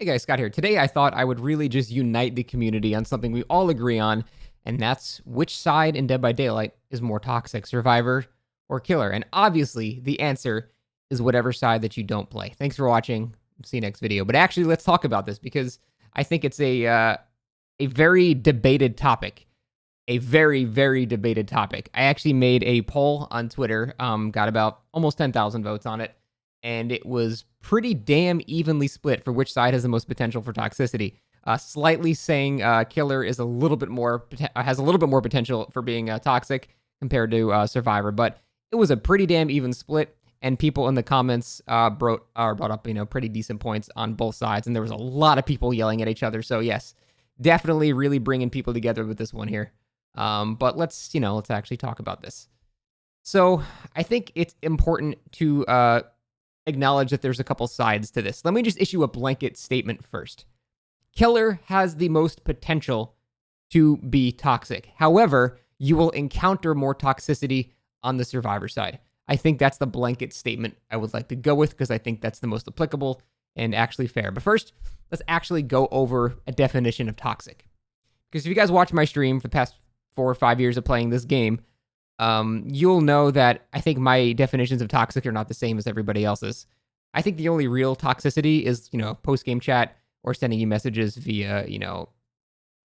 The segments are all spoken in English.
Hey guys, Scott here. Today I thought I would really just unite the community on something we all agree on, and that's which side in Dead by Daylight is more toxic, survivor or killer. And obviously, the answer is whatever side that you don't play. Thanks for watching. See you next video. But actually, let's talk about this because I think it's a very debated topic. A very, very debated topic. I actually made a poll on Twitter, got about almost 10,000 votes on it, and it was pretty damn evenly split for which side has the most potential for toxicity. Slightly saying killer is a little bit more has a little bit more potential for being toxic compared to survivor, but it was a pretty damn even split. And people in the comments brought up pretty decent points on both sides, and there was a lot of people yelling at each other. So yes, definitely really bringing people together with this one here. But let's actually talk about this. So I think it's important to acknowledge that there's a couple sides to this. Let me just issue a blanket statement first. Killer has the most potential to be toxic. However, you will encounter more toxicity on the survivor side. I think that's the blanket statement I would like to go with because I think that's the most applicable and actually fair. But first, let's actually go over a definition of toxic. Because if you guys watch my stream for the past 4 or 5 years of playing this game, you'll know that I think my definitions of toxic are not the same as everybody else's. I think the only real toxicity is, post-game chat or sending you messages via,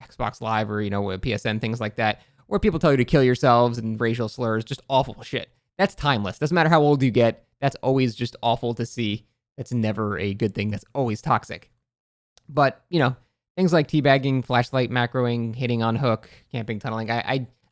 Xbox Live or, PSN, things like that, where people tell you to kill yourselves and racial slurs, just awful shit. That's timeless. Doesn't matter how old you get. That's always just awful to see. That's never a good thing. That's always toxic. But, things like teabagging, flashlight macroing, hitting on hook, camping, tunneling,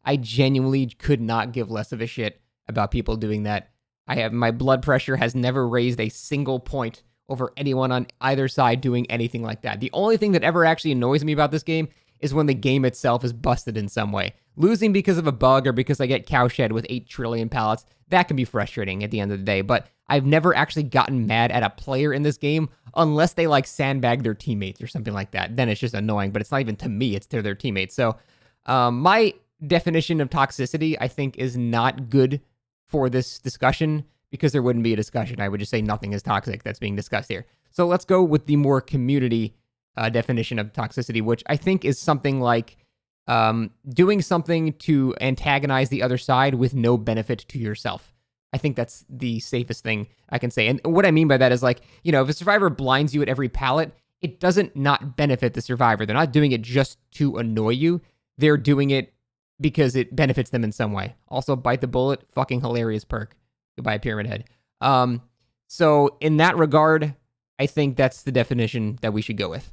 I genuinely could not give less of a shit about people doing that. My blood pressure has never raised a single point over anyone on either side doing anything like that. The only thing that ever actually annoys me about this game is when the game itself is busted in some way. Losing because of a bug or because I get cowshed with 8 trillion pallets, that can be frustrating at the end of the day, but I've never actually gotten mad at a player in this game unless they sandbag their teammates or something like that. Then it's just annoying, but it's not even to me, it's to their teammates. So my definition of toxicity, I think, is not good for this discussion because there wouldn't be a discussion. I would just say nothing is toxic that's being discussed here. So let's go with the more community definition of toxicity, which I think is something like doing something to antagonize the other side with no benefit to yourself. I think that's the safest thing I can say. And what I mean by that is if a survivor blinds you at every pallet, it doesn't not benefit the survivor. They're not doing it just to annoy you. They're doing it because it benefits them in some way. Also, bite the bullet, fucking hilarious perk. Goodbye, Pyramid Head. So in that regard, I think that's the definition that we should go with.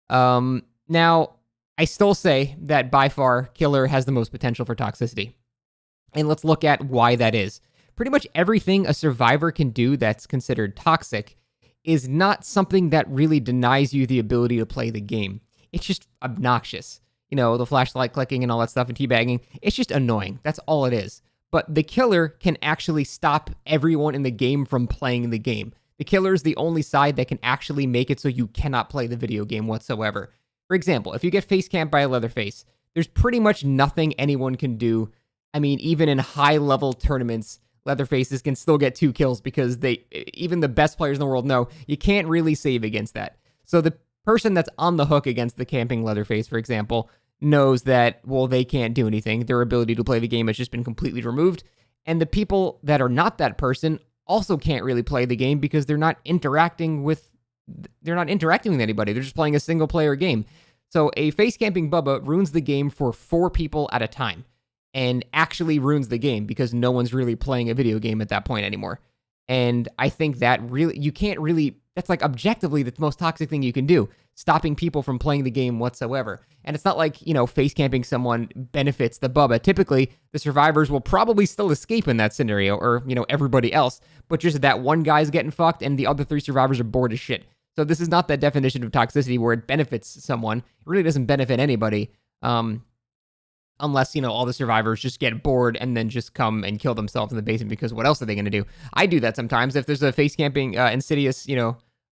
Now, I still say that by far, Killer has the most potential for toxicity. And let's look at why that is. Pretty much everything a survivor can do that's considered toxic is not something that really denies you the ability to play the game. It's just obnoxious. The flashlight clicking and all that stuff and teabagging, it's just annoying. That's all it is. But the killer can actually stop everyone in the game from playing the game. The killer is the only side that can actually make it so you cannot play the video game whatsoever. For example, if you get face camped by a Leatherface, there's pretty much nothing anyone can do. I mean, even in high-level tournaments, Leatherfaces can still get 2 kills because even the best players in the world know you can't really save against that. So the person that's on the hook against the camping Leatherface, for example, knows that, well, they can't do anything. Their ability to play the game has just been completely removed. And the people that are not that person also can't really play the game because they're not interacting with anybody. They're just playing a single player game. So a face camping Bubba ruins the game for 4 people at a time and actually ruins the game because no one's really playing a video game at that point anymore. And I think that that's objectively the most toxic thing you can do, stopping people from playing the game whatsoever. And it's not like, face camping someone benefits the Bubba. Typically, the survivors will probably still escape in that scenario or, everybody else, but just that one guy's getting fucked and the other 3 survivors are bored as shit. So this is not that definition of toxicity where it benefits someone. It really doesn't benefit anybody. Unless, all the survivors just get bored and then just come and kill themselves in the basement because what else are they going to do? I do that sometimes. If there's a face camping, insidious,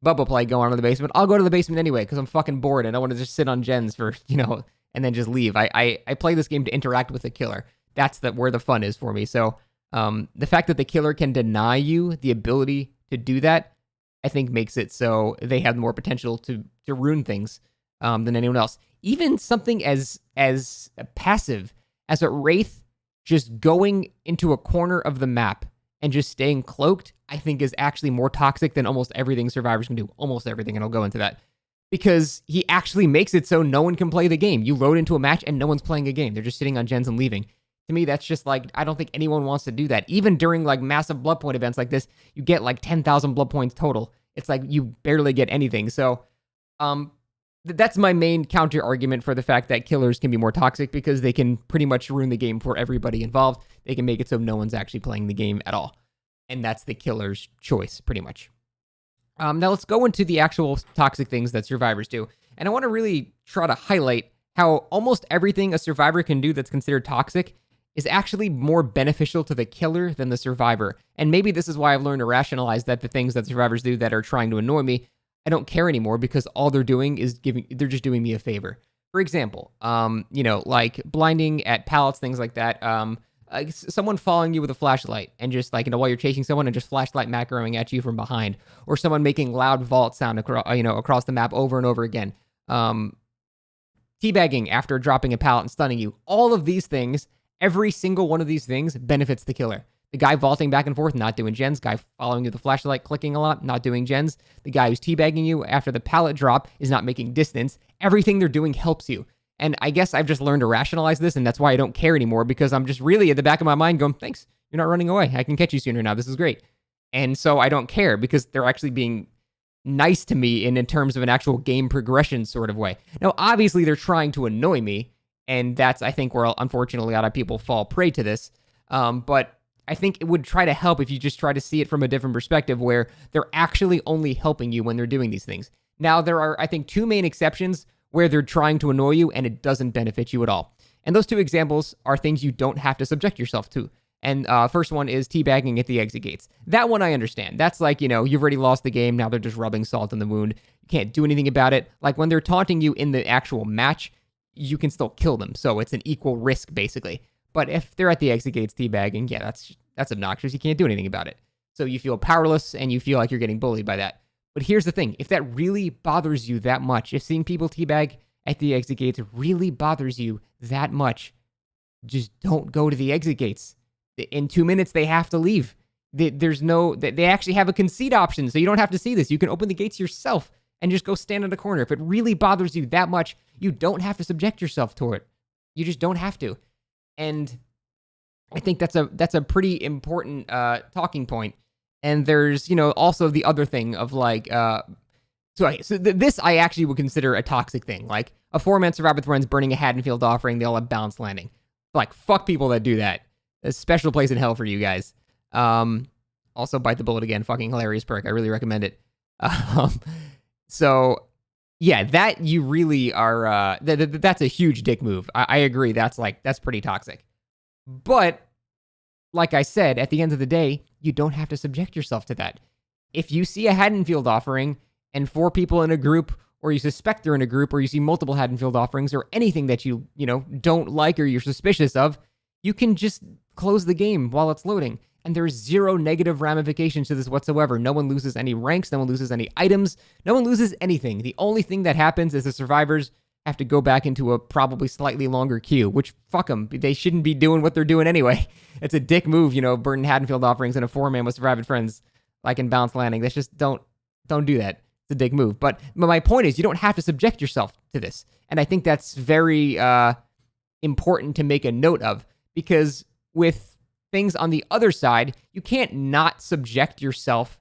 Bubba play going on in the basement, I'll go to the basement anyway because I'm fucking bored and I want to just sit on gens for, and then just leave. I play this game to interact with the killer. That's where the fun is for me. So the fact that the killer can deny you the ability to do that, I think makes it so they have more potential to ruin things than anyone else. Even something as passive as a Wraith just going into a corner of the map and just staying cloaked, I think is actually more toxic than almost everything survivors can do. Almost everything, and I'll go into that. Because he actually makes it so no one can play the game. You load into a match and no one's playing a game. They're just sitting on gens and leaving. To me, that's just like, I don't think anyone wants to do that. Even during like massive blood point events like this, you get like 10,000 blood points total. It's like you barely get anything. So that's my main counter argument for the fact that killers can be more toxic, because they can pretty much ruin the game for everybody involved. They can make it so no one's actually playing the game at all. And that's the killer's choice, pretty much. Now let's go into the actual toxic things that survivors do. And I want to really try to highlight how almost everything a survivor can do that's considered toxic is actually more beneficial to the killer than the survivor. And maybe this is why I've learned to rationalize that the things that survivors do that are trying to annoy me, I don't care anymore, because all they're doing is they're just doing me a favor. For example, like blinding at pallets, things like that. Like someone following you with a flashlight and just like, while you're chasing someone and just flashlight macroing at you from behind, or someone making loud vault sound across the map over and over again. Teabagging after dropping a pallet and stunning you. All of these things, every single one of these things benefits the killer. The guy vaulting back and forth, not doing gens. Guy following you with the flashlight, clicking a lot, not doing gens. The guy who's teabagging you after the pallet drop is not making distance. Everything they're doing helps you. And I guess I've just learned to rationalize this, and that's why I don't care anymore, because I'm just really at the back of my mind going, thanks, you're not running away. I can catch you sooner now. This is great. And so I don't care, because they're actually being nice to me in terms of an actual game progression sort of way. Now, obviously, they're trying to annoy me, and that's, I think, where unfortunately a lot of people fall prey to this. But I think it would try to help if you just try to see it from a different perspective, where they're actually only helping you when they're doing these things. Now, there are, I think, two main exceptions where they're trying to annoy you and it doesn't benefit you at all. And those two examples are things you don't have to subject yourself to. And first one is teabagging at the exit gates. That one I understand. That's like, you've already lost the game. Now they're just rubbing salt in the wound. You can't do anything about it. Like when they're taunting you in the actual match, you can still kill them. So it's an equal risk, basically. But if they're at the exit gates teabagging, yeah, that's obnoxious. You can't do anything about it. So you feel powerless and you feel like you're getting bullied by that. But here's the thing. If that really bothers you that much, if seeing people teabag at the exit gates really bothers you that much, just don't go to the exit gates. In 2 minutes, they have to leave. They actually have a concede option, so you don't have to see this. You can open the gates yourself and just go stand in the corner. If it really bothers you that much, you don't have to subject yourself to it. You just don't have to. And I think that's a pretty important talking point. And there's, also the other thing of like, this I actually would consider a toxic thing. Like a 4-man survivor with friends burning a Haddonfield offering, they all have balance landing. Like, fuck people that do that. A special place in hell for you guys. Also, Bite the Bullet again, fucking hilarious perk. I really recommend it. So, yeah, that you really are, that's a huge dick move. I agree, that's pretty toxic. But, like I said, at the end of the day, you don't have to subject yourself to that. If you see a Haddonfield offering and 4 people in a group, or you suspect they're in a group, or you see multiple Haddonfield offerings, or anything that you don't like or you're suspicious of, you can just close the game while it's loading. And there's zero negative ramifications to this whatsoever. No one loses any ranks, no one loses any items, no one loses anything. The only thing that happens is the survivors have to go back into a probably slightly longer queue, which, fuck them. They shouldn't be doing what they're doing anyway. It's a dick move, burning Haddonfield offerings in a 4-man with survivor friends, like in Bounce Landing. That's just, don't do that. It's a dick move. But my point is, you don't have to subject yourself to this. And I think that's very important to make a note of, because with things on the other side, you can't not subject yourself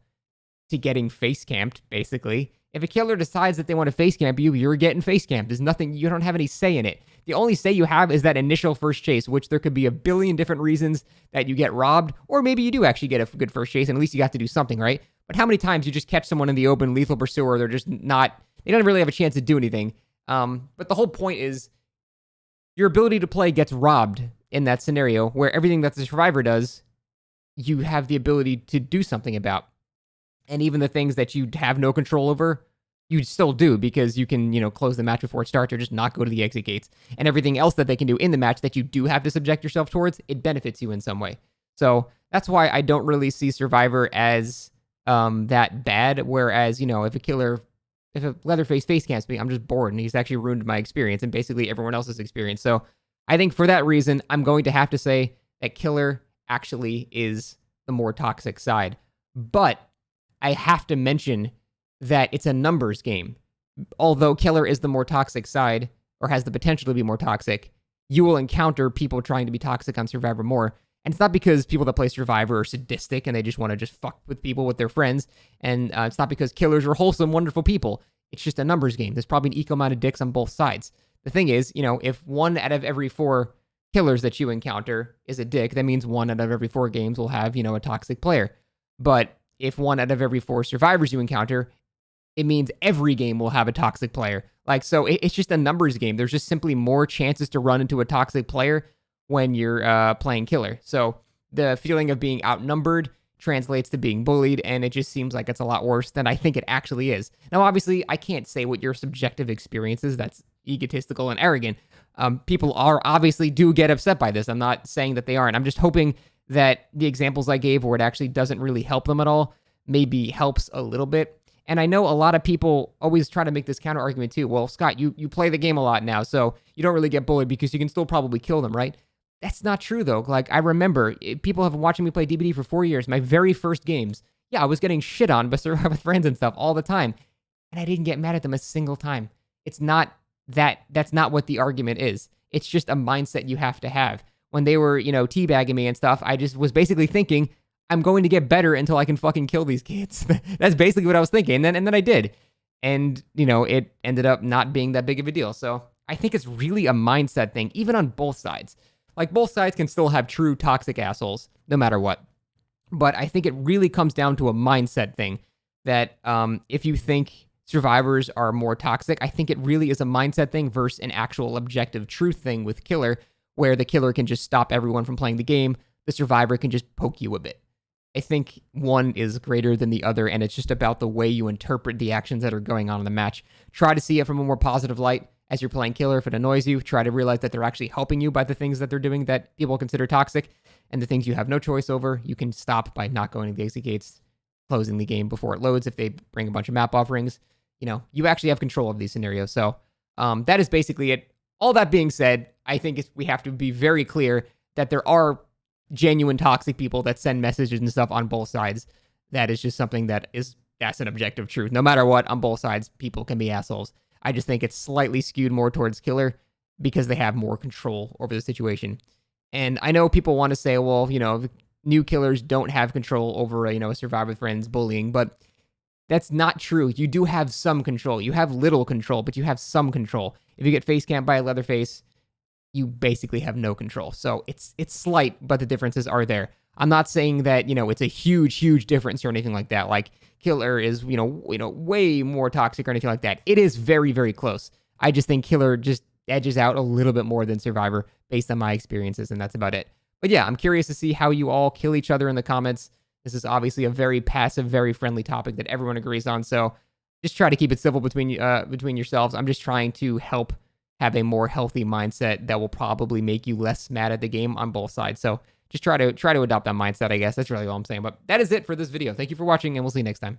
to getting face camped, basically. If a killer decides that they want to face camp you, you're getting face camped. There's nothing, you don't have any say in it. The only say you have is that initial first chase, which there could be a billion different reasons that you get robbed, or maybe you do actually get a good first chase, and at least you got to do something, right? But how many times you just catch someone in the open, lethal pursuer, they don't really have a chance to do anything. But the whole point is, your ability to play gets robbed in that scenario, where everything that the survivor does, you have the ability to do something about. And even the things that you have no control over, you still do, because you can, close the match before it starts, or just not go to the exit gates. And everything else that they can do in the match that you do have to subject yourself towards, it benefits you in some way. So that's why I don't really see Survivor as that bad. Whereas, if a Leatherface face camps me, I'm just bored and he's actually ruined my experience and basically everyone else's experience. So I think for that reason, I'm going to have to say that Killer actually is the more toxic side. But I have to mention that it's a numbers game. Although Killer is the more toxic side, or has the potential to be more toxic, you will encounter people trying to be toxic on Survivor more. And it's not because people that play Survivor are sadistic and they just want to just fuck with people with their friends. And it's not because killers are wholesome, wonderful people. It's just a numbers game. There's probably an equal amount of dicks on both sides. The thing is, if 1 out of every 4 killers that you encounter is a dick, that means 1 out of every 4 games will have, a toxic player. But if 1 out of every 4 survivors you encounter, it means every game will have a toxic player. So it's just a numbers game. There's just simply more chances to run into a toxic player when you're playing Killer. So the feeling of being outnumbered translates to being bullied, and it just seems like it's a lot worse than I think it actually is. Now, obviously, I can't say what your subjective experience is. That's egotistical and arrogant. People obviously do get upset by this. I'm not saying that they aren't. I'm just hoping that the examples I gave where it actually doesn't really help them at all maybe helps a little bit. And I know a lot of people always try to make this counter argument too. Well, Scott, you play the game a lot now, so you don't really get bullied because you can still probably kill them, right? That's not true, though. I remember, people have been watching me play DBD for 4 years. My very first games, yeah, I was getting shit on by Survive with friends and stuff all the time. And I didn't get mad at them a single time. It's not that's not what the argument is. It's just a mindset you have to have. When they were, teabagging me and stuff, I just was basically thinking, I'm going to get better until I can fucking kill these kids. That's basically what I was thinking. And then I did. And, it ended up not being that big of a deal. So I think it's really a mindset thing, even on both sides. Both sides can still have true toxic assholes, no matter what. But I think it really comes down to a mindset thing that if you think survivors are more toxic, I think it really is a mindset thing versus an actual objective truth thing with Killer, where the killer can just stop everyone from playing the game. The survivor can just poke you a bit. I think one is greater than the other, and it's just about the way you interpret the actions that are going on in the match. Try to see it from a more positive light as you're playing Killer. If it annoys you, try to realize that they're actually helping you by the things that they're doing that people consider toxic, and the things you have no choice over, you can stop by not going to the exit gates, closing the game before it loads if they bring a bunch of map offerings. You actually have control of these scenarios. So that is basically it. All that being said, I think we have to be very clear that there are genuine toxic people that send messages and stuff on both sides. That is just something that's an objective truth. No matter what, on both sides, people can be assholes. I just think it's slightly skewed more towards Killer because they have more control over the situation. And I know people want to say, well, new killers don't have control over, a Survivor with Friends bullying, but that's not true. You do have some control. You have little control, but you have some control. If you get face camped by a Leatherface, you basically have no control. So it's slight, but the differences are there. I'm not saying that, it's a huge difference or anything like that. Killer is, way more toxic or anything like that. It is very, very close. I just think Killer just edges out a little bit more than Survivor based on my experiences, and that's about it. But yeah, I'm curious to see how you all kill each other in the comments. This is obviously a very passive, very friendly topic that everyone agrees on. So just try to keep it civil between yourselves. I'm just trying to help have a more healthy mindset that will probably make you less mad at the game on both sides. So just try to adopt that mindset, I guess. That's really all I'm saying. But that is it for this video. Thank you for watching, and we'll see you next time.